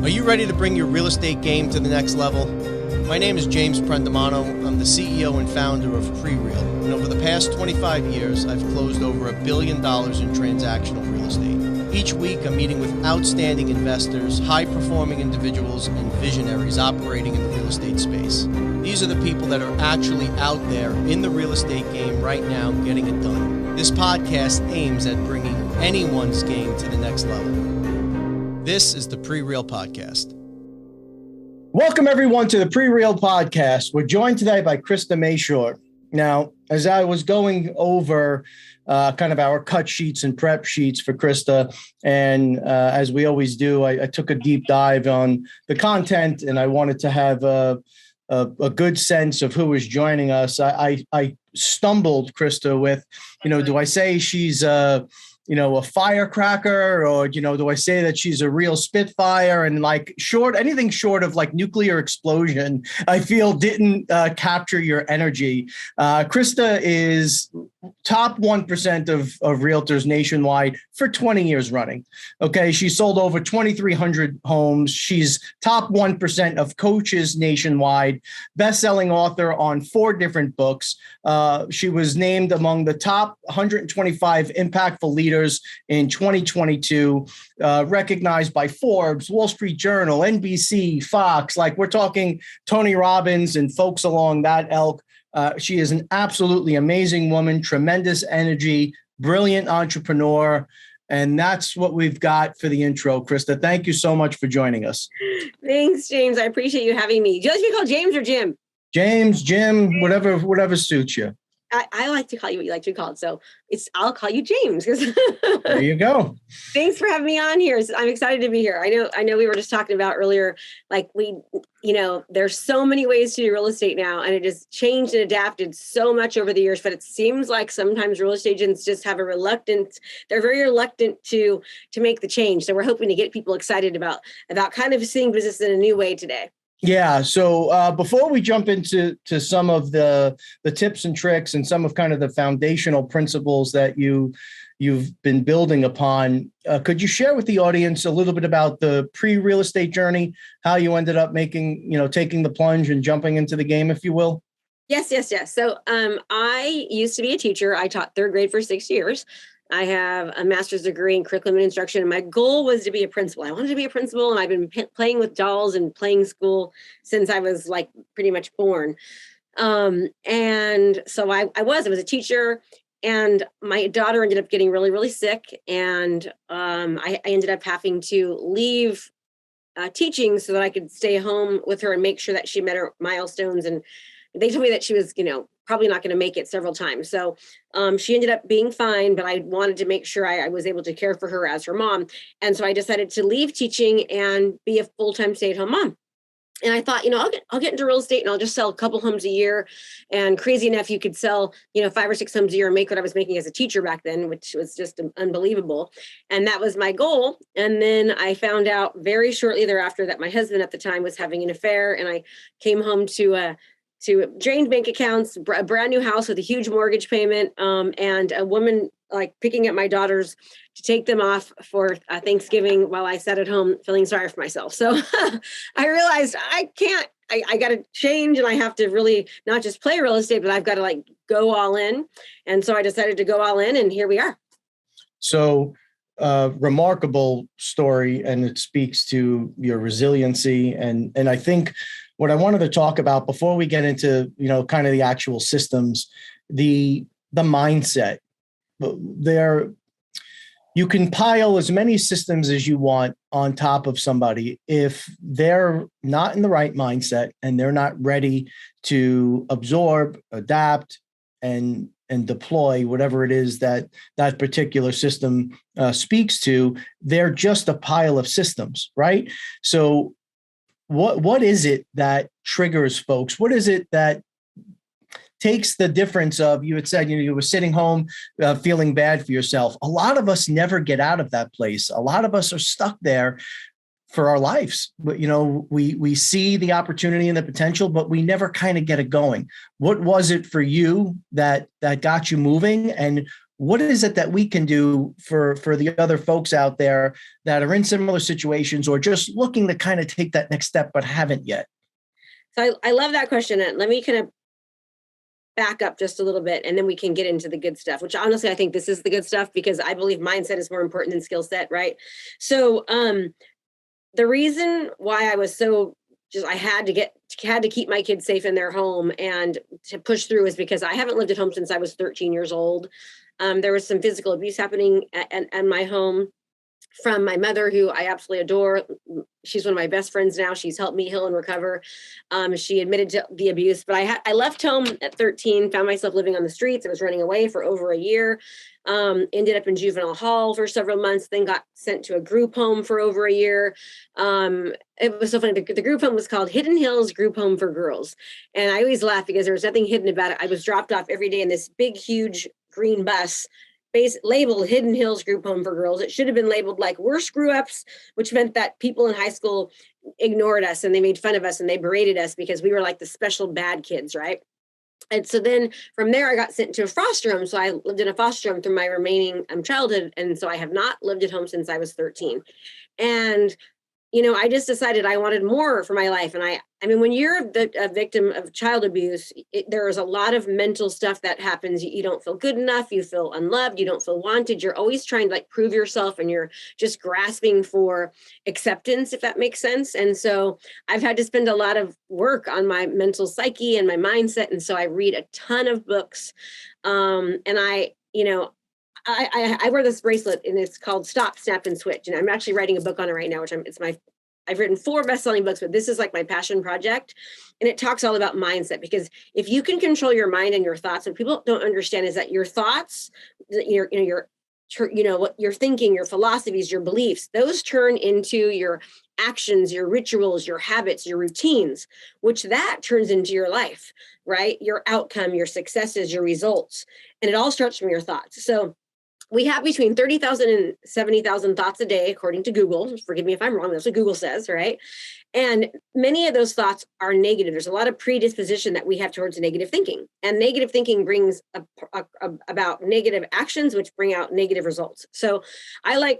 Are you ready to bring your real estate game to the next level? My name is James Prendamano. I'm the CEO and founder of PreReal. And over the past 25 years, I've closed over $1 billion in transactional real estate. Each week, I'm meeting with outstanding investors, high-performing individuals, and visionaries operating in the real estate space. These are the people that are actually out there in the real estate game right now getting it done. This podcast aims at bringing anyone's game to the next level. This is the PreReal Podcast. Welcome, everyone, to the PreReal Podcast. We're joined today by Krista Mashore. Now, as I was going over kind of our cut sheets and prep sheets for Krista, and as we always do, I took a deep dive on the content, and I wanted to have a good sense of who was joining us. I stumbled, Krista, with, do I say she's a firecracker, or, do I say that she's a real spitfire? And anything short of like nuclear explosion, I feel didn't capture your energy. Krista is top 1% of realtors nationwide for 20 years running. Okay. She sold over 2,300 homes. She's top 1% of coaches nationwide, best-selling author on 4 different books. She was named among the top 125 impactful leaders in 2022, recognized by Forbes, Wall Street Journal, NBC, Fox. Like, we're talking Tony Robbins and folks along that ilk. She is an absolutely amazing woman, tremendous energy, brilliant entrepreneur. And that's what we've got for the intro. Krista, thank you so much for joining us. Thanks, James. I appreciate you having me. Do you like to be called James or Jim? James, Jim, whatever suits you. I like to call you what you like to be called. So I'll call you James. There you go. Thanks for having me on here. I'm excited to be here. I know we were just talking about earlier, like there's so many ways to do real estate now, and it has changed and adapted so much over the years, but it seems like sometimes real estate agents just have they're very reluctant to make the change. So we're hoping to get people excited about kind of seeing business in a new way today. Yeah. So before we jump into some of the tips and tricks and some of kind of the foundational principles that you've been building upon, could you share with the audience a little bit about the pre-real estate journey, how you ended up taking the plunge and jumping into the game, if you will? Yes. So I used to be a teacher. I taught 3rd grade for 6 years. I have a master's degree in curriculum and instruction. And my goal was to be a principal. I wanted to be a principal, and I've been playing with dolls and playing school since I was like pretty much born. And so I was a teacher, and my daughter ended up getting really, really sick. And I ended up having to leave teaching so that I could stay home with her and make sure that she met her milestones. And they told me that she was, probably not going to make it several times. So she ended up being fine, but I wanted to make sure I was able to care for her as her mom. And so I decided to leave teaching and be a full-time stay-at-home mom. And I thought, I'll get into real estate and I'll just sell a couple homes a year. And crazy enough, you could sell, 5 or 6 homes a year and make what I was making as a teacher back then, which was just unbelievable. And that was my goal. And then I found out very shortly thereafter that my husband at the time was having an affair. And I came home to drained bank accounts, a brand new house with a huge mortgage payment, and a woman like picking up my daughters to take them off for Thanksgiving while I sat at home feeling sorry for myself. So I realized I got to change, and I have to really not just play real estate, but I've got to go all in. And so I decided to go all in, and here we are. So remarkable story, and it speaks to your resiliency. And I think what I wanted to talk about before we get into, kind of the actual systems, the mindset. You can pile as many systems as you want on top of somebody. If they're not in the right mindset and they're not ready to absorb, adapt, and deploy whatever it is that particular system speaks to, they're just a pile of systems, right? So what is it that triggers folks? What is it that takes the difference of, you had said, you were sitting home feeling bad for yourself. A lot of us never get out of that place. A lot of us are stuck there for our lives. But, we see the opportunity and the potential, but we never kind of get it going. What was it for you that got you moving? And what is it that we can do for the other folks out there that are in similar situations or just looking to kind of take that next step, but haven't yet? So I love that question. And let me kind of back up just a little bit, and then we can get into the good stuff, which honestly, I think this is the good stuff because I believe mindset is more important than skill set, right? So the reason why I was so I had to keep my kids safe in their home and to push through is because I haven't lived at home since I was 13 years old. There was some physical abuse happening at my home from my mother, who I absolutely adore. She's one of my best friends now. She's helped me heal and recover. She admitted to the abuse, but I left home at 13, found myself living on the streets. I was running away for over a year, ended up in juvenile hall for several months, then got sent to a group home for over a year. It was so funny. The group home was called Hidden Hills Group Home for Girls. And I always laugh because there was nothing hidden about it. I was dropped off every day in this big, huge green bus labeled Hidden Hills Group Home for Girls. It should have been labeled like we're screw ups, which meant that people in high school ignored us and they made fun of us and they berated us because we were like the special bad kids, right? And so then from there, I got sent to a foster home. So I lived in a foster home through my remaining childhood. And so I have not lived at home since I was 13. And I just decided I wanted more for my life. And I mean, when you're a victim of child abuse, there is a lot of mental stuff that happens. You don't feel good enough. You feel unloved. You don't feel wanted. You're always trying to prove yourself, and you're just grasping for acceptance, if that makes sense. And so I've had to spend a lot of work on my mental psyche and my mindset. And so I read a ton of books. And I wear this bracelet, and it's called Stop, Snap, and Switch. And I'm actually writing a book on it right now, I've written 4 best-selling books, but this is like my passion project. And it talks all about mindset, because if you can control your mind and your thoughts, what people don't understand is that your thoughts, what you're thinking, your philosophies, your beliefs, those turn into your actions, your rituals, your habits, your routines, which that turns into your life, right? Your outcome, your successes, your results. And it all starts from your thoughts. So we have between 30,000 and 70,000 thoughts a day, according to Google. Forgive me if I'm wrong. That's what Google says, right? And many of those thoughts are negative. There's a lot of predisposition that we have towards negative thinking. And negative thinking brings about negative actions, which bring out negative results. So I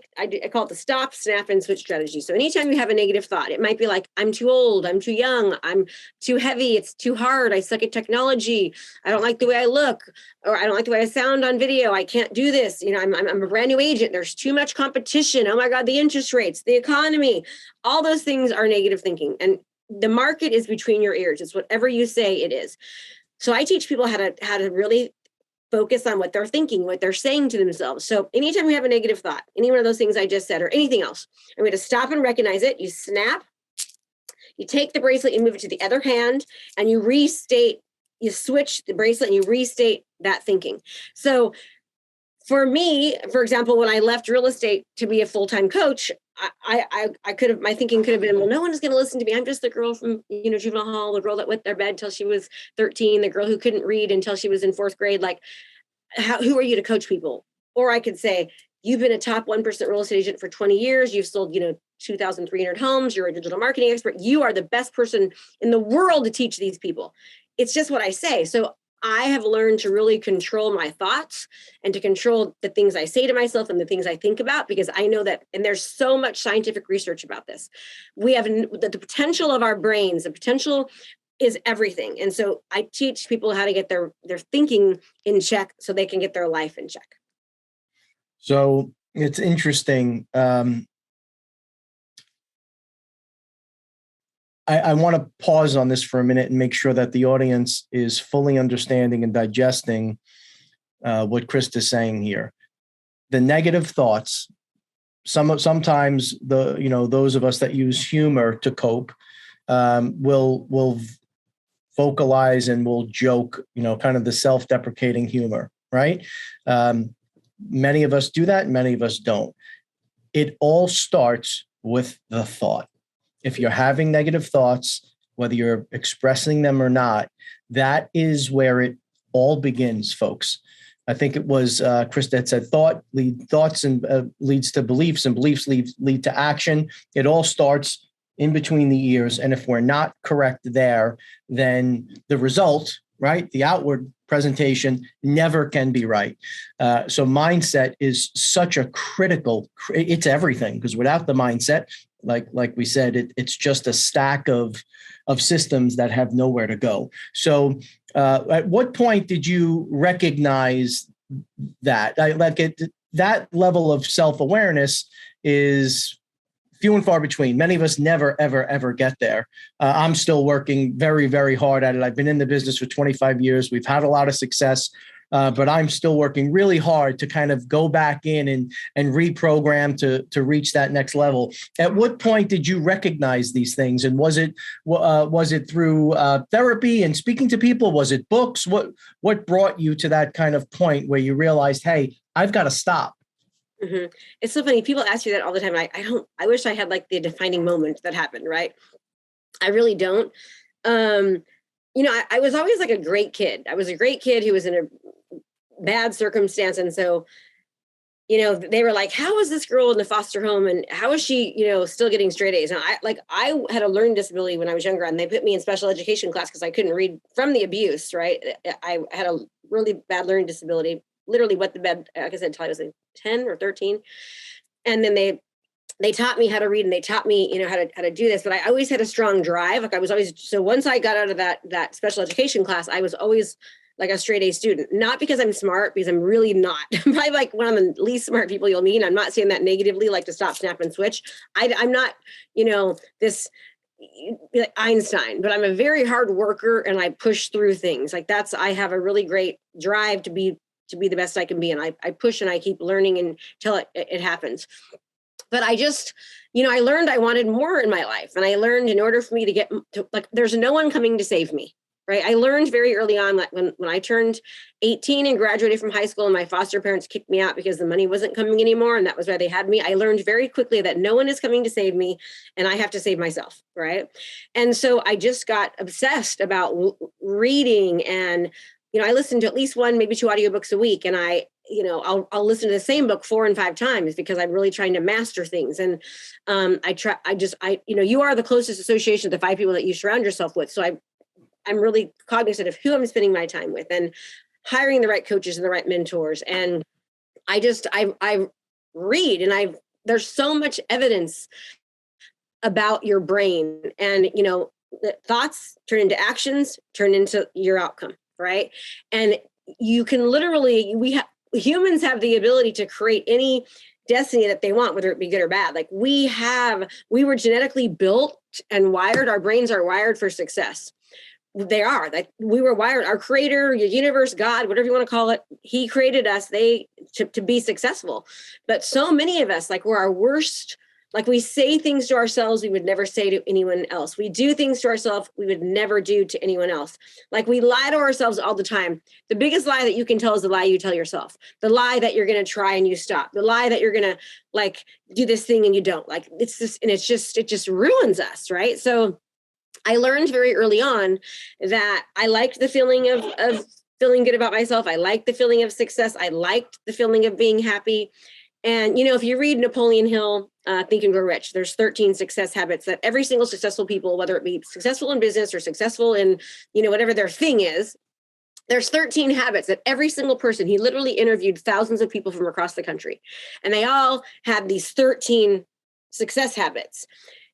call it the stop, snap, and switch strategy. So anytime you have a negative thought, it might be like, I'm too old, I'm too young, I'm too heavy, it's too hard, I suck at technology, I don't like the way I look, or I don't like the way I sound on video, I can't do this, I'm a brand new agent, there's too much competition, oh my God, the interest rates, the economy, all those things are negative thinking. And the market is between your ears. It's whatever you say it is. So I teach people how to really focus on what they're thinking, what they're saying to themselves. So anytime you have a negative thought, any one of those things I just said, or anything else, I'm going to stop and recognize it. You snap, you take the bracelet, you move it to the other hand, and you switch the bracelet and you restate that thinking. So for me, for example, when I left real estate to be a full-time coach, my thinking could have been, well, no one is going to listen to me. I'm just the girl from, juvenile hall, the girl that wet their bed till she was 13, the girl who couldn't read until she was in 4th grade. Like, who are you to coach people? Or I could say, you've been a top 1% real estate agent for 20 years. You've sold, 2,300 homes. You're a digital marketing expert. You are the best person in the world to teach these people. It's just what I say. So I have learned to really control my thoughts and to control the things I say to myself and the things I think about, because I know that, and there's so much scientific research about this. We have the potential of our brains, the potential is everything. And so I teach people how to get their thinking in check so they can get their life in check. So it's interesting. I want to pause on this for a minute and make sure that the audience is fully understanding and digesting what Krista is saying here. The negative thoughts, sometimes those of us that use humor to cope will vocalize and will joke, kind of the self-deprecating humor, right? Many of us do that, many of us don't. It all starts with the thought. If you're having negative thoughts, whether you're expressing them or not, that is where it all begins, folks. I think it was Krista that said thoughts leads to beliefs, and beliefs lead to action. It all starts in between the ears. And if we're not correct there, then the result, right, the outward presentation never can be right. So mindset is such a critical, it's everything, because without the mindset, like we said, it's just a stack of systems that have nowhere to go. So at what point did you recognize that? That level of self-awareness is few and far between. Many of us never, ever, ever get there. I'm still working very, very hard at it. I've been in the business for 25 years. We've had a lot of success, but I'm still working really hard to kind of go back in and reprogram to reach that next level. At what point did you recognize these things? And was it through therapy and speaking to people? Was it books? What brought you to that kind of point where you realized, hey, I've got to stop? Mm-hmm. It's so funny. People ask you that all the time. I wish I had like the defining moment that happened, right? I really don't. I was always like a great kid. I was a great kid who was in a bad circumstance. And so, they were like, how is this girl in the foster home? And how is she, still getting straight A's? And I had a learning disability when I was younger, and they put me in special education class because I couldn't read from the abuse, right? I had a really bad learning disability. Literally wet the bed, like I said, until I was like 10 or 13. And then they taught me how to read, and they taught me, how to do this. But I always had a strong drive. Like I was always, so once I got out of that special education class, I was always like a straight A student, not because I'm smart, because I'm really not. I'm probably like one of the least smart people you'll meet. I'm not saying that negatively, like to stop, snap, and switch. I'm not, this Einstein, but I'm a very hard worker, and I push through things. Like I have a really great drive to be the best I can be. And I push and I keep learning until it happens. But I just, I learned I wanted more in my life. And I learned in order for me to get to, like, there's no one coming to save me, right? I learned very early on that when I turned 18 and graduated from high school and my foster parents kicked me out because the money wasn't coming anymore. And that was why they had me. I learned very quickly that no one is coming to save me and I have to save myself, right? And so I just got obsessed about reading, and I listen to at least one, maybe 2 audiobooks a week. And I'll listen to the same book 4 and 5 times because I'm really trying to master things. And you are the closest association of the 5 people that you surround yourself with. So I'm really cognizant of who I'm spending my time with and hiring the right coaches and the right mentors. And I read, and there's so much evidence about your brain, and, the thoughts turn into actions, turn into your outcome. Right. And you can literally, humans have the ability to create any destiny that they want, whether it be good or bad. Like we were genetically built and wired. Our brains are wired for success. They are, like we were wired, our creator, your universe, God, whatever you want to call it. He created us to be successful. But so many of us, like we're our worst. Like we say things to ourselves we would never say to anyone else. We do things to ourselves we would never do to anyone else. Like we lie to ourselves all the time. The biggest lie that you can tell is the lie you tell yourself. The lie that you're going to try and you stop. The lie that you're going to like do this thing and you don't. Like it just ruins us, right? So I learned very early on that I liked the feeling of feeling good about myself. I liked the feeling of success. I liked the feeling of being happy. And, if you read Napoleon Hill, Think and Grow Rich, there's 13 success habits that every single successful people, whether it be successful in business or successful in, whatever their thing is, there's 13 habits that every single person, he literally interviewed thousands of people from across the country. And they all had these 13 success habits.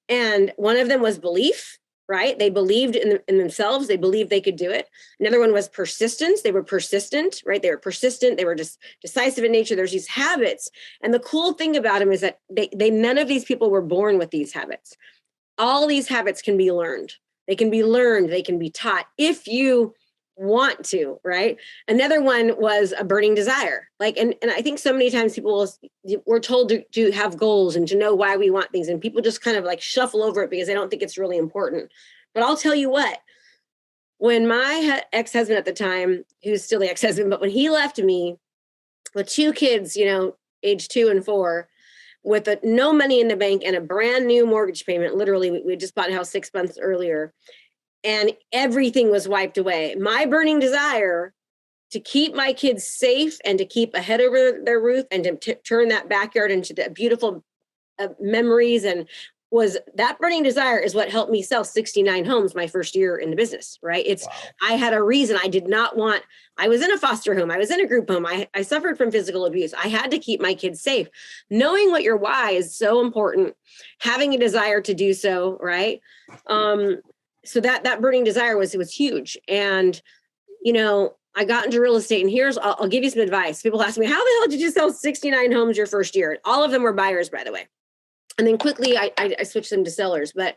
And one of them was belief. Right? They believed in themselves. They believed they could do it. Another one was persistence. They were persistent, right? They were persistent. They were just decisive in nature. There's these habits. And the cool thing about them is that none of these people were born with these habits. All these habits can be learned. They can be learned. They can be taught if you want to, right? Another one was a burning desire. And I think so many times we're told to have goals and to know why we want things. And people just kind of like shuffle over it because they don't think it's really important. But I'll tell you what, when my ex-husband at the time, who's still the ex-husband, but when he left me with 2 kids, age 2 and 4, with no money in the bank and a brand new mortgage payment, literally, we just bought a house 6 months earlier, and everything was wiped away. My burning desire to keep my kids safe and to keep a head over their roof and to turn that backyard into the beautiful memories and was that burning desire is what helped me sell 69 homes my first year in the business, right? I had a reason. I was in a foster home. I was in a group home. I suffered from physical abuse. I had to keep my kids safe. Knowing what your why is so important, having a desire to do so, right? So that burning desire was huge. And, I got into real estate, and I'll give you some advice. People ask me, how the hell did you sell 69 homes your first year? All of them were buyers, by the way. And then quickly I switched them to sellers. But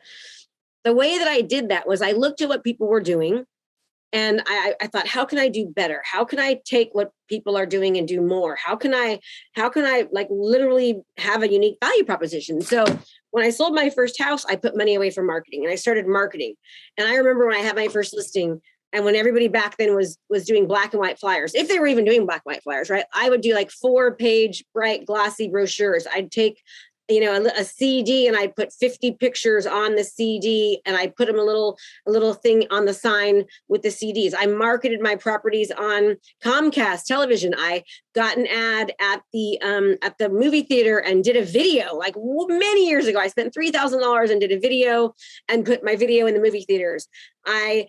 the way that I did that was I looked at what people were doing, and I thought, how can I do better? How can I take what people are doing and do more? How can I like literally have a unique value proposition? So when I sold my first house, I put money away from marketing, and I started marketing. And I remember when I had my first listing, and when everybody back then was doing black and white flyers, if they were even doing black and white flyers, right? I would do like 4-page bright glossy brochures. I'd take a CD, and I put 50 pictures on the CD, and I put them a little thing on the sign with the CDs. I marketed my properties on Comcast television. I got an ad at the movie theater and did a video like many years ago. I spent $3,000 and did a video and put my video in the movie theaters. I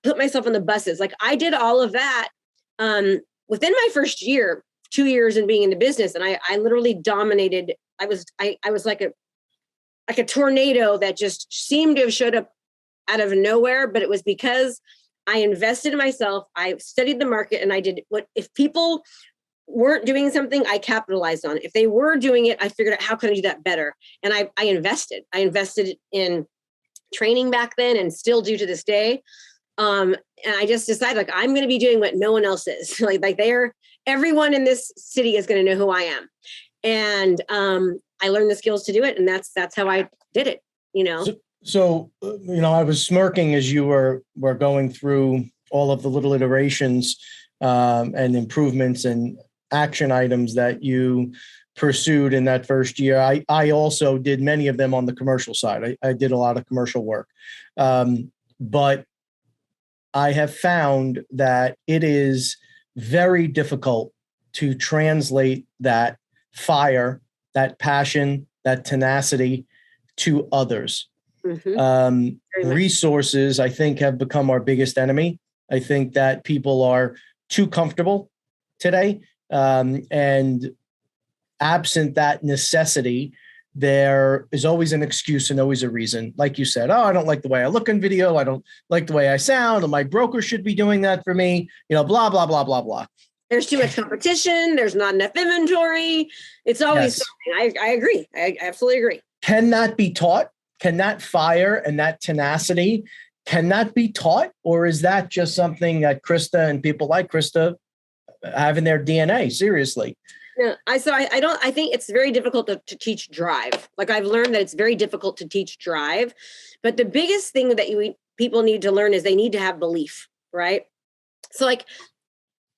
put myself on the buses. Like I did all of that within my first year, 2 years in being in the business. And I literally dominated. I was like a tornado that just seemed to have showed up out of nowhere, but it was because I invested in myself. I studied the market, and I did if people weren't doing something, I capitalized on it. If they were doing it, I figured out how can I do that better. And I invested. I invested in training back then, and still do to this day. And I just decided, like, I'm going to be doing what no one else is. like everyone in this city is going to know who I am. And I learned the skills to do it. And that's how I did it, So, I was smirking as you were going through all of the little iterations and improvements and action items that you pursued in that first year. I also did many of them on the commercial side. I did a lot of commercial work. But I have found that it is very difficult to translate that fire, that passion, that tenacity to others. Mm-hmm. Resources, I think, have become our biggest enemy. I think that people are too comfortable today. And absent that necessity, there is always an excuse and always a reason. Like you said, I don't like the way I look in video. I don't like the way I sound. Or my broker should be doing that for me. Blah, blah, blah, blah, blah. There's too much competition. There's not enough inventory. It's always something. I agree. I absolutely agree. Can that be taught? Can that fire and that tenacity, can that be taught? Or is that just something that Krista and people like Krista have in their DNA? Seriously. No, I think it's very difficult to teach drive. Like I've learned that it's very difficult to teach drive, but the biggest thing that people need to learn is they need to have belief, right? So like,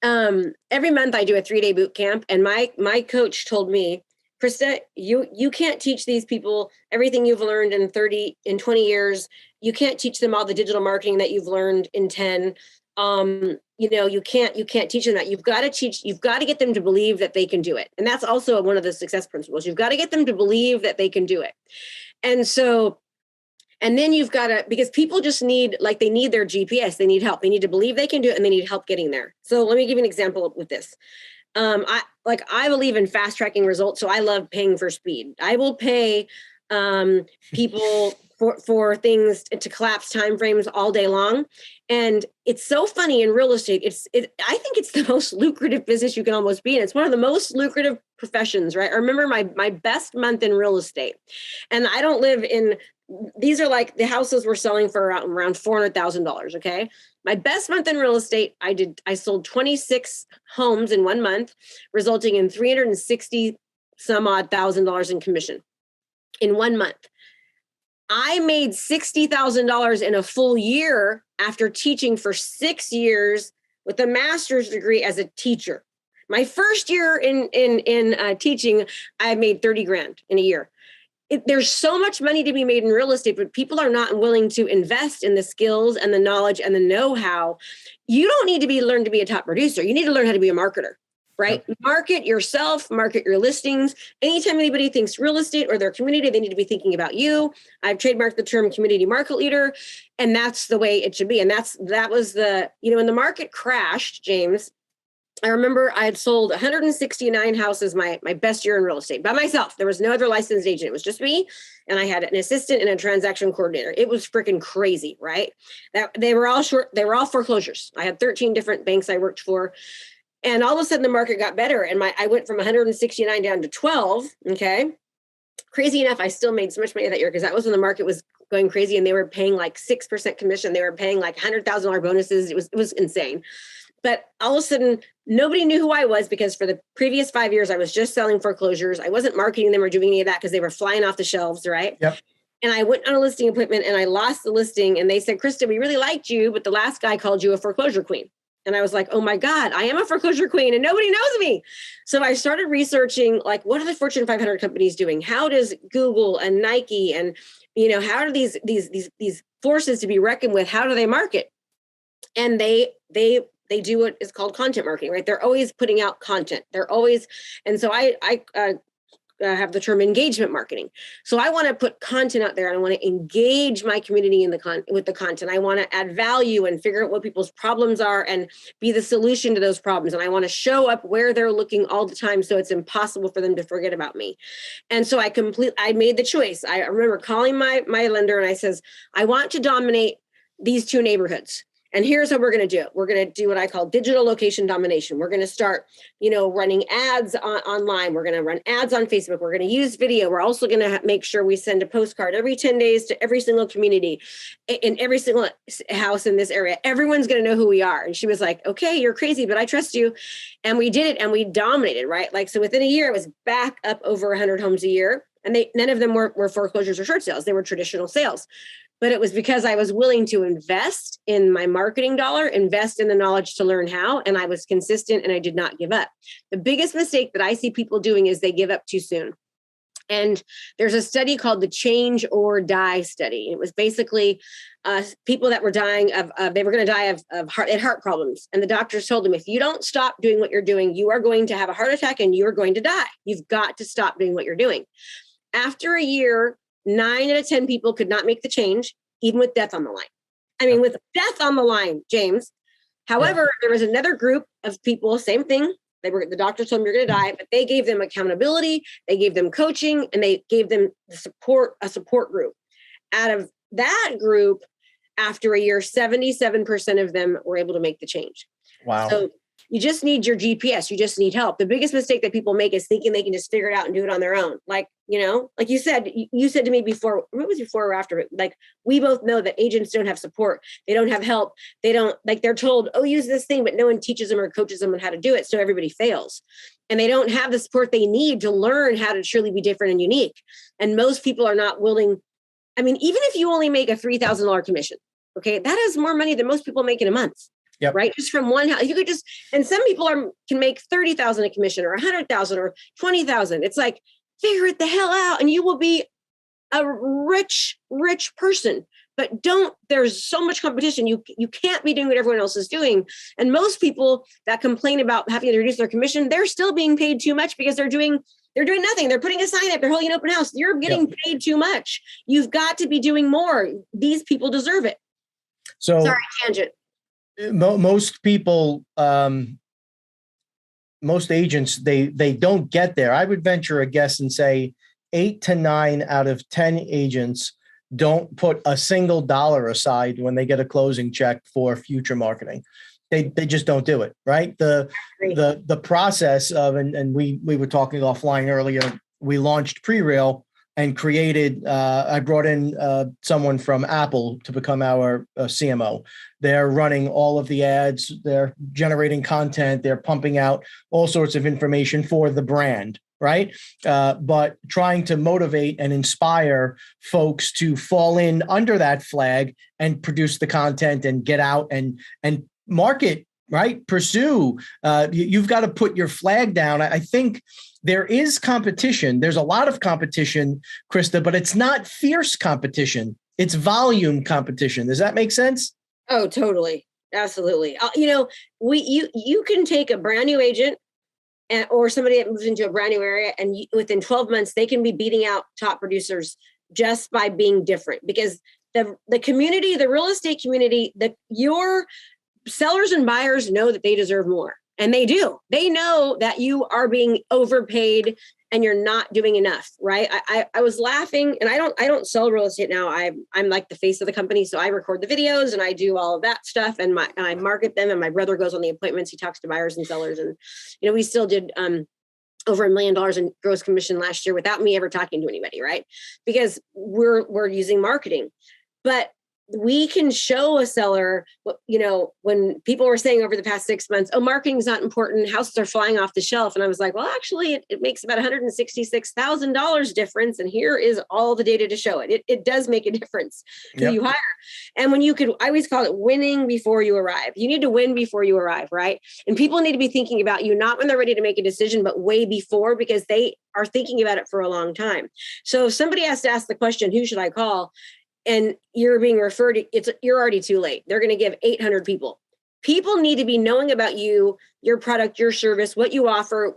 every month I do a 3-day boot camp, and my coach told me, Krista, you can't teach these people everything you've learned in 20 years. You can't teach them all the digital marketing that you've learned in 10. You can't teach them that. You've got to get them to believe that they can do it. And that's also one of the success principles. You've got to get them to believe that they can do it. And then you've got to, because people just need their GPS, they need help. They need to believe they can do it, and they need help getting there. So let me give you an example with this. I believe in fast tracking results. So I love paying for speed. I will pay people for things to collapse timeframes all day long. And it's so funny in real estate. I think it's the most lucrative business you can almost be in. It's one of the most lucrative professions, right? I remember my best month in real estate, and I don't live in, these are like the houses we're selling for around $400,000. Okay. My best month in real estate, I sold 26 homes in 1 month, resulting in $360 some odd thousand in commission in 1 month. I made $60,000 in a full year after teaching for 6 years with a master's degree as a teacher. My first year in teaching, I made 30 grand in a year. There's so much money to be made in real estate, but people are not willing to invest in the skills and the knowledge and the know-how. You don't need to learn to be a top producer. You need to learn how to be a marketer. right? Market yourself, market your listings. Anytime anybody thinks real estate or their community, they need to be thinking about you. I've trademarked the term community market leader, and that's the way it should be. And that was when the market crashed, James, I remember I had sold 169 houses my best year in real estate by myself. There was no other licensed agent. It was just me. And I had an assistant and a transaction coordinator. It was freaking crazy, right? They were all foreclosures. I had 13 different banks I worked for. And all of a sudden the market got better. And I went from 169 down to 12. Okay. Crazy enough, I still made so much money that year because that was when the market was going crazy and they were paying like 6% commission. They were paying like $100,000 bonuses. It was insane. But all of a sudden, nobody knew who I was because for the previous 5 years, I was just selling foreclosures. I wasn't marketing them or doing any of that because they were flying off the shelves, right? Yep. And I went on a listing appointment and I lost the listing. And they said, Krista, we really liked you, but the last guy called you a foreclosure queen. And I was like, oh my God, I am a foreclosure queen and nobody knows me. So I started researching, like, what are the Fortune 500 companies doing? How does Google and Nike and, how do these forces to be reckoned with, how do they market? And they do what is called content marketing, right? They're always putting out content. And so I have the term engagement marketing. So I want to put content out there and I want to engage my community with the content. I want to add value and figure out what people's problems are and be the solution to those problems. And I want to show up where they're looking all the time. So it's impossible for them to forget about me. And so I made the choice. I remember calling my lender and I says, I want to dominate these two neighborhoods. And here's how we're going to do it. We're going to do what I call digital location domination. We're going to start, running ads online. We're going to run ads on Facebook. We're going to use video. We're also going to make sure we send a postcard every 10 days to every single community in every single house in this area. Everyone's going to know who we are. And she was like, okay, you're crazy, but I trust you. And we did it and we dominated, right? Like, so within a year, it was back up over 100 homes a year. And none of them were foreclosures or short sales. They were traditional sales. But it was because I was willing to invest in my marketing dollar, invest in the knowledge to learn how, and I was consistent and I did not give up. The biggest mistake that I see people doing is they give up too soon. And there's a study called the Change or Die study. It was basically people that were dying they were going to die of heart problems. And the doctors told them, if you don't stop doing what you're doing, you are going to have a heart attack and you are going to die. You've got to stop doing what you're doing. After a year, 9 out of 10 people could not make the change, even with death on the line. I mean, with death on the line, James. However, there was another group of people, same thing. The doctor told them you're going to die, but they gave them accountability, they gave them coaching, and they gave them a support group. Out of that group, after a year, 77% of them were able to make the change. Wow. So you just need your GPS. You just need help. The biggest mistake that people make is thinking they can just figure it out and do it on their own. Like you said to me before, it was before or after, like, we both know that agents don't have support. They don't have help. They don't, like, they're told, oh, use this thing, but no one teaches them or coaches them on how to do it. So everybody fails. And they don't have the support they need to learn how to truly be different and unique. And most people are not willing. I mean, even if you only make a $3,000 commission, okay, that is more money than most people make in a month. Yep. Right. Just from one house, you could and some people can make 30,000 a commission or 100,000 or 20,000. It's like, figure it the hell out and you will be a rich person. But there's so much competition. You can't be doing what everyone else is doing. And most people that complain about having to reduce their commission, they're still being paid too much because they're doing nothing. They're putting a sign up. They're holding an open house. You're getting paid too much. You've got to be doing more. These people deserve it. So sorry, tangent. Most people, most agents, they don't get there. I would venture a guess and say 8 to 9 out of 10 agents don't put a single dollar aside when they get a closing check for future marketing. They just don't do it, right? The process of, and we were talking offline earlier, we launched PreReal and created, I brought in someone from Apple to become our CMO. They're running all of the ads, they're generating content, they're pumping out all sorts of information for the brand, right? But trying to motivate and inspire folks to fall in under that flag and produce the content and get out and market, right? Pursue. You've got to put your flag down. I think there is competition. There's a lot of competition, Krista, but it's not fierce competition. It's volume competition. Does that make sense? Oh, totally. Absolutely. You can take a brand new agent or somebody that moves into a brand new area, and within 12 months, they can be beating out top producers just by being different, because the community, the real estate community, your sellers and buyers know that they deserve more. And they do. They know that you are being overpaid and you're not doing enough, right? I was laughing, and I don't sell real estate now. I'm like the face of the company. So I record the videos and I do all of that stuff, and I market them, and my brother goes on the appointments. He talks to buyers and sellers. And, we still did over $1 million in gross commission last year without me ever talking to anybody, right? Because we're using marketing. But we can show a seller, when people were saying over the past 6 months, oh, marketing's not important, houses are flying off the shelf. And I was like, well, actually, it makes about $166,000 difference. And here is all the data to show it. It does make a difference who you hire. And I always call it winning before you arrive. You need to win before you arrive, right? And people need to be thinking about you, not when they're ready to make a decision, but way before, because they are thinking about it for a long time. So if somebody has to ask the question, who should I call? And you're being referred to, you're already too late. They're going to give 800 people. People need to be knowing about you, your product, your service, what you offer,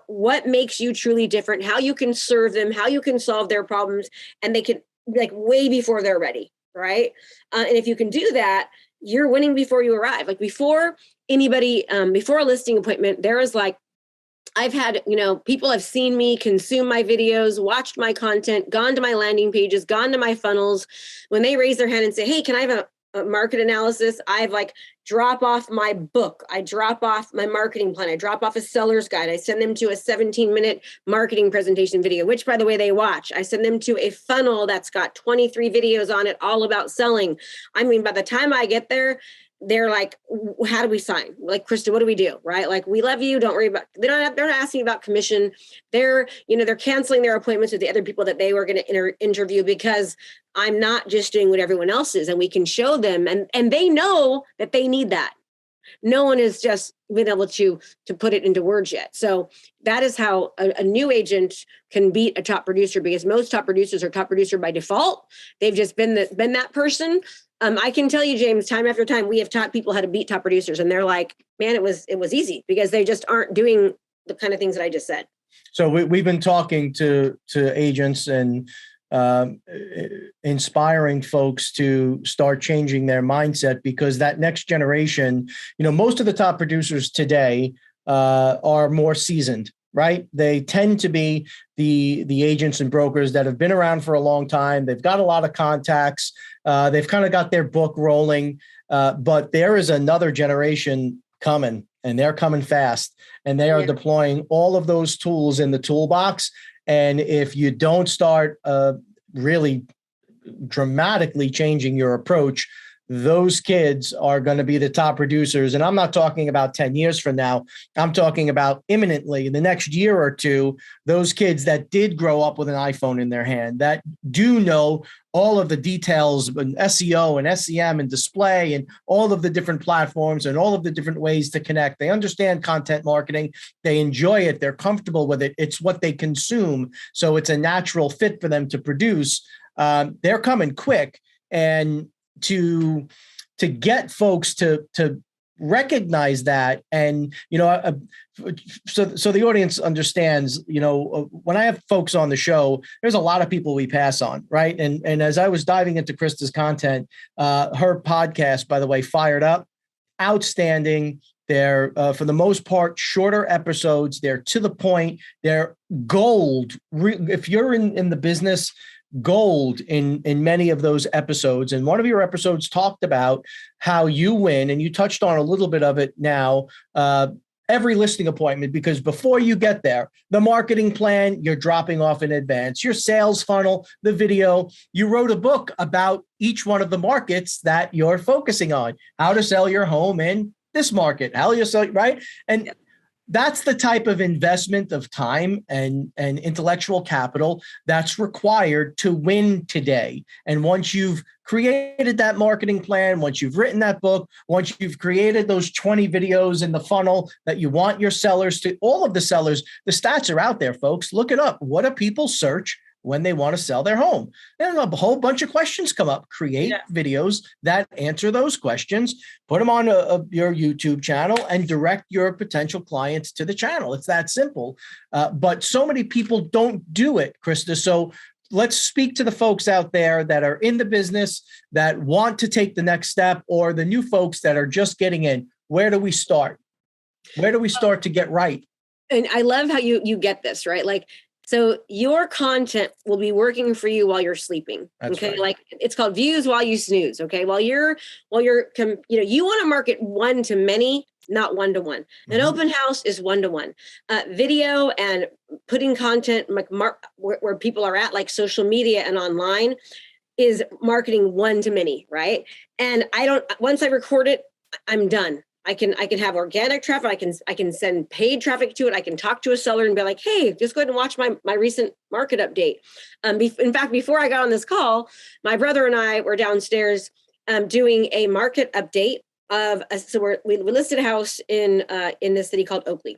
what makes you truly different, how you can serve them, how you can solve their problems. And they can, like, way before they're ready, right? And if you can do that, you're winning before you arrive. Like, before anybody, before a listing appointment, there is like, I've had, people have seen me consume my videos, watched my content, gone to my landing pages, gone to my funnels. When they raise their hand and say, hey, can I have a market analysis? I've drop off my book. I drop off my marketing plan. I drop off a seller's guide. I send them to a 17-minute marketing presentation video, which, by the way, they watch. I send them to a funnel that's got 23 videos on it, all about selling. I mean, by the time I get there, they're like, how do we sign? Like, Krista, what do we do? Right? Like, we love you. Don't worry about, they're not asking about commission. They're canceling their appointments with the other people that they were going to interview, because I'm not just doing what everyone else is. And we can show them, and they know that they need that. No one has just been able to put it into words yet. So that is how a new agent can beat a top producer, because most top producers are top producer by default. They've just been that person. I can tell you, James, time after time, we have taught people how to beat top producers, and they're like, man, it was easy, because they just aren't doing the kind of things that I just said. So we've been talking to agents and inspiring folks to start changing their mindset, because that next generation, most of the top producers today are more seasoned, right? They tend to be the agents and brokers that have been around for a long time. They've got a lot of contacts. They've kind of got their book rolling, but there is another generation coming, and they're coming fast, and they are deploying all of those tools in the toolbox. And if you don't start really dramatically changing your approach, those kids are going to be the top producers. And I'm not talking about 10 years from now. I'm talking about imminently, in the next year or two, those kids that did grow up with an iPhone in their hand, that do know all of the details in SEO and SEM and display and all of the different platforms and all of the different ways to connect. They understand content marketing. They enjoy it. They're comfortable with it. It's what they consume. So it's a natural fit for them to produce. They're coming quick. And to get folks to recognize that, and so the audience understands, when I have folks on the show, there's a lot of people we pass on, right? And as I was diving into Krista's content, her podcast, by the way, Fired Up, outstanding. They're for the most part shorter episodes. They're to the point. They're gold. If you're in the business, gold in many of those episodes. And one of your episodes talked about how you win, and you touched on a little bit of it now, every listing appointment, because before you get there, the marketing plan, you're dropping off in advance, your sales funnel, the video, you wrote a book about each one of the markets that you're focusing on, how to sell your home in this market, how you sell, right? And that's the type of investment of time and intellectual capital that's required to win today. And once you've created that marketing plan, once you've written that book, once you've created those 20 videos in the funnel that you want your sellers to, all of the sellers, the stats are out there, folks. Look it up. What do people search when they want to sell their home. And a whole bunch of questions come up. Create videos that answer those questions, put them on your YouTube channel, and direct your potential clients to the channel. It's that simple. But so many people don't do it, Krista. So let's speak to the folks out there that are in the business, that want to take the next step, or the new folks that are just getting in. Where do we start? Where do we start to get right? And I love how you get this, right? Like, so your content will be working for you while you're sleeping. That's okay. Right. Like, it's called views while you snooze. Okay. While you're, you want to market one to many, not one to one. An open house is one to one. Video and putting content like where people are at, like social media and online, is marketing one to many, right? And once I record it, I'm done. I can have organic traffic. I can send paid traffic to it. I can talk to a seller and be like, hey, just go ahead and watch my recent market update. In fact, before I got on this call, my brother and I were downstairs doing a market update we listed a house in this city called Oakley.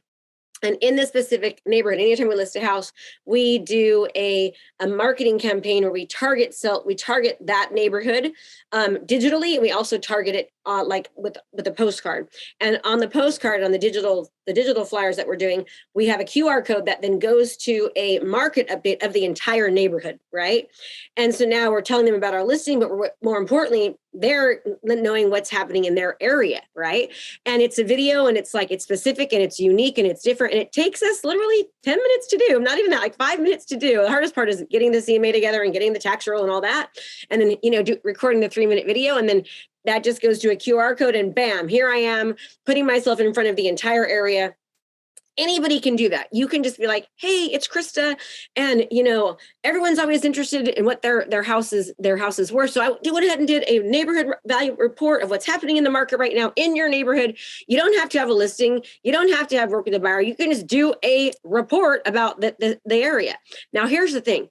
And in this specific neighborhood, anytime we list a house, we do a marketing campaign where we target that neighborhood digitally. We also target it like with a postcard. And on the postcard, on the digital flyers that we're doing, we have a QR code that then goes to a market update of the entire neighborhood, right? And so now we're telling them about our listing, but more importantly, they're knowing what's happening in their area, right? And it's a video, and it's specific, and it's unique, and it's different, and it takes us literally 10 minutes to do, not even that, like 5 minutes to do. The hardest part is getting the CMA together and getting the tax roll and all that, and then recording the 3-minute video, and then that just goes to a QR code, and bam, here I am putting myself in front of the entire area. Anybody can do that. You can just be like, hey, it's Krista. And, everyone's always interested in what their house is worth. So I went ahead and did a neighborhood value report of what's happening in the market right now in your neighborhood. You don't have to have a listing. You don't have to have work with a buyer. You can just do a report about the area. Now, here's the thing.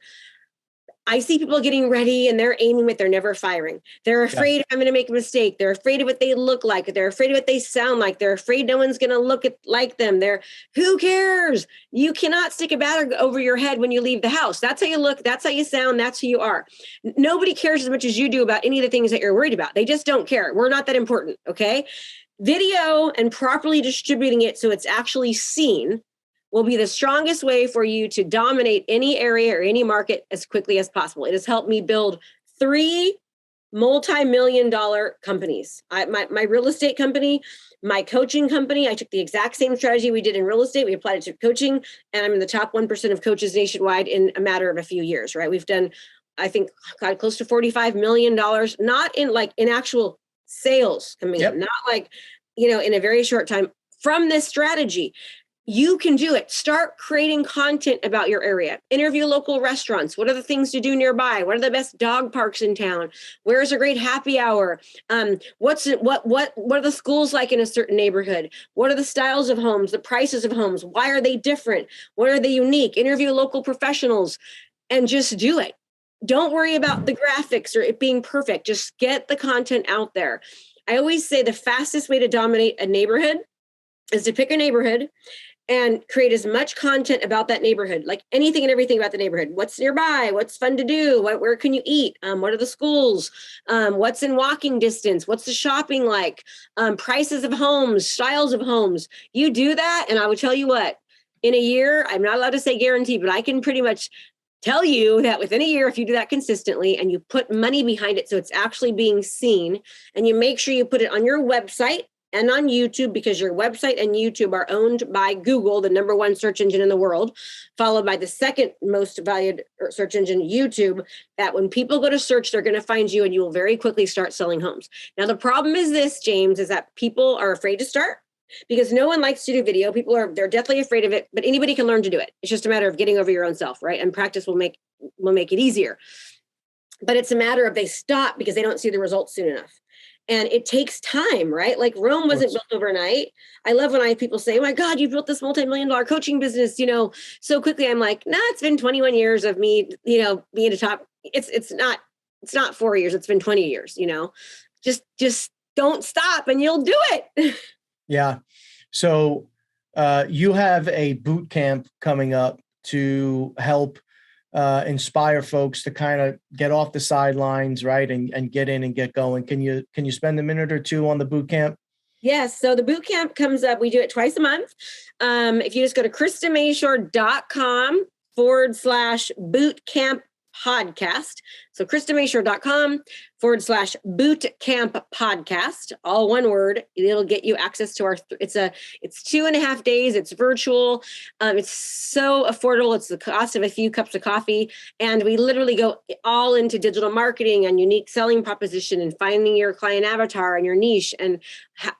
I see people getting ready and they're aiming, but they're never firing. They're afraid I'm going to make a mistake. They're afraid of what they look like. They're afraid of what they sound like. They're afraid no one's going to like them. Who cares? You cannot stick a bag over your head when you leave the house. That's how you look. That's how you sound. That's who you are. Nobody cares as much as you do about any of the things that you're worried about. They just don't care. We're not that important. Okay. Video and properly distributing it so it's actually seen will be the strongest way for you to dominate any area or any market as quickly as possible. It has helped me build 3 multi-million-dollar companies. My real estate company, my coaching company, I took the exact same strategy we did in real estate. We applied it to coaching, and I'm in the top 1% of coaches nationwide in a matter of a few years, right? We've done, I think, close to $45 million, not in actual sales coming in, not in a very short time from this strategy. You can do it. Start creating content about your area. Interview local restaurants. What are the things to do nearby? What are the best dog parks in town? Where is a great happy hour? What are the schools like in a certain neighborhood? What are the styles of homes? The prices of homes? Why are they different? What are they unique? Interview local professionals and just do it. Don't worry about the graphics or it being perfect. Just get the content out there. I always say the fastest way to dominate a neighborhood is to pick a neighborhood and create as much content about that neighborhood, like anything and everything about the neighborhood. What's nearby? What's fun to do? Where can you eat? What are the schools? What's in walking distance? What's the shopping like? Prices of homes, styles of homes. You do that, and I would tell you what, in a year, I'm not allowed to say guarantee, but I can pretty much tell you that within a year, if you do that consistently and you put money behind it so it's actually being seen, and you make sure you put it on your website and on YouTube, because your website and YouTube are owned by Google, the #1 search engine in the world, followed by the second most valued search engine, YouTube, that when people go to search, they're going to find you and you will very quickly start selling homes. Now, the problem is this, James, is that people are afraid to start because no one likes to do video. They're deathly afraid of it, but anybody can learn to do it. It's just a matter of getting over your own self, right? And practice will make it easier. But it's a matter of they stop because they don't see the results soon enough. And it takes time, right? Like Rome wasn't built overnight. I love when people say, oh my God, you built this multi-million-dollar coaching business, so quickly. I'm like, nah, it's been 21 years of me, being a top. It's not 4 years. It's been 20 years, just don't stop and you'll do it. Yeah. So you have a boot camp coming up to help inspire folks to kind of get off the sidelines, right, and get in and get going. Can you spend a minute or two on the boot camp? Yes. So the boot camp comes up. We do it twice a month. If you just go to KristaMashore.com/bootcamp podcast. So KristaMashore.com/bootcamp podcast, all one word. It'll get you access to our, it's 2.5 days. It's virtual. It's so affordable. It's the cost of a few cups of coffee. And we literally go all into digital marketing and unique selling proposition and finding your client avatar and your niche and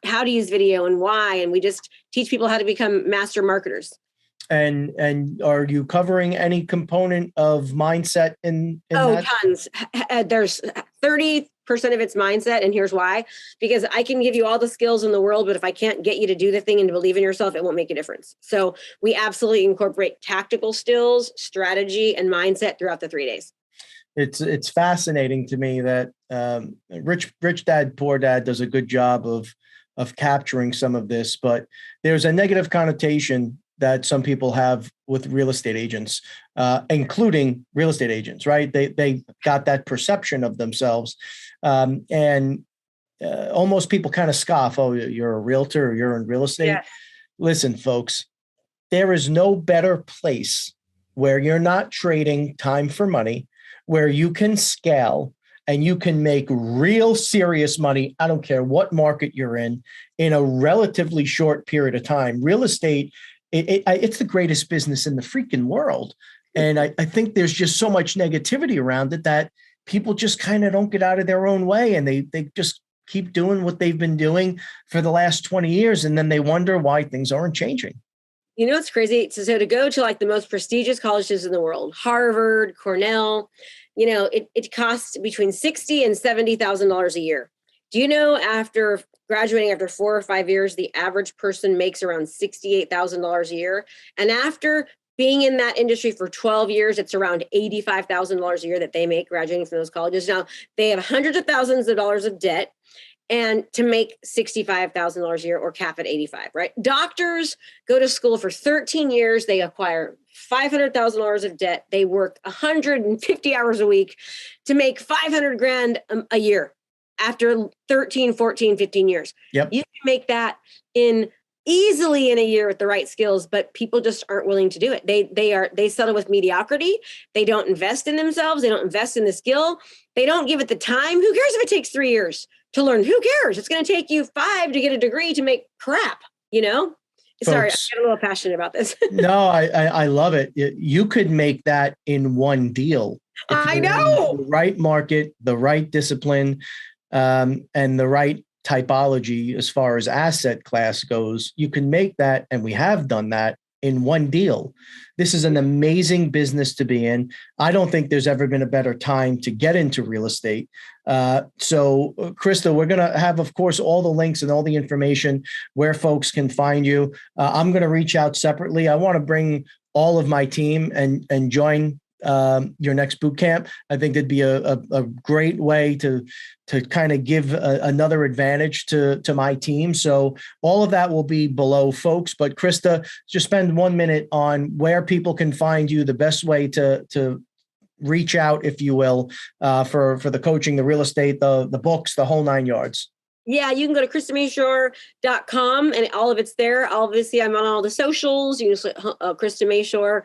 how to use video and why. And we just teach people how to become master marketers. And are you covering any component of mindset in that? Tons. There's 30% of it's mindset. And here's why, because I can give you all the skills in the world, but if I can't get you to do the thing and to believe in yourself, it won't make a difference. So we absolutely incorporate tactical skills, strategy, and mindset throughout the 3 days. It's fascinating to me that Rich Dad, Poor Dad does a good job of capturing some of this, but there's a negative connotation that some people have with real estate agents, including real estate agents, right? They got that perception of themselves. And almost people kind of scoff, oh, you're a realtor or you're in real estate. Yeah. Listen, folks, there is no better place where you're not trading time for money, where you can scale and you can make real serious money. I don't care what market you're in a relatively short period of time. Real estate, it's the greatest business in the freaking world. And I think there's just so much negativity around it that people just kind of don't get out of their own way. And they just keep doing what they've been doing for the last 20 years. And then they wonder why things aren't changing. You know, it's crazy. So to go to like the most prestigious colleges in the world, Harvard, Cornell, you know, it costs between $60,000 and $70,000 a year. Do you know after graduating after 4 or 5 years, the average person makes around $68,000 a year? And after being in that industry for 12 years, it's around $85,000 a year that they make graduating from those colleges. Now, they have hundreds of thousands of dollars of debt, and to make $65,000 a year or cap at 85, right? Doctors go to school for 13 years. They acquire $500,000 of debt. They work 150 hours a week to make $500,000 a year. After 13, 14, 15 years, Yep. You can make that easily in a year with the right skills, but people just aren't willing to do it. They settle with mediocrity. They don't invest in themselves. They don't invest in the skill. They don't give it the time. Who cares if it takes 3 years to learn? Who cares? It's going to take you 5 to get a degree to make crap, you know? Sorry, Folks, I get a little passionate about this. No, I love it. You could make that in one deal. I know. The right market, the right discipline, and the right typology as far as asset class goes, you can make that, and we have done that in one deal. This is an amazing business to be in. I don't think there's ever been a better time to get into real estate. So Krista, we're going to have, of course, all the links and all the information where folks can find you. I'm going to reach out separately. I want to bring all of my team and join your next boot camp. I think that'd be a great way to kind of give another advantage to my team. So all of that will be below, folks. But Krista, just spend 1 minute on where people can find you, the best way to reach out, if you will, for the coaching, the real estate, the books, the whole 9 yards. Yeah, you can go to KristaMashore.com and all of it's there. Obviously, I'm on all the socials. You can just Krista Mashore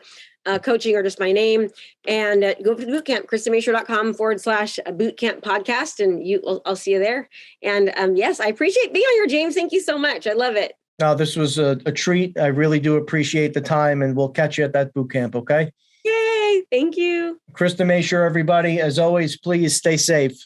coaching or just my name, and go for the bootcamp, KristaMashore.com/bootcamp podcast, and I'll see you there. And yes, I appreciate being on here, James. Thank you so much. I love it. No, this was a treat. I really do appreciate the time, and we'll catch you at that bootcamp. Okay. Yay. Thank you. Krista Mashore, everybody. As always, please stay safe.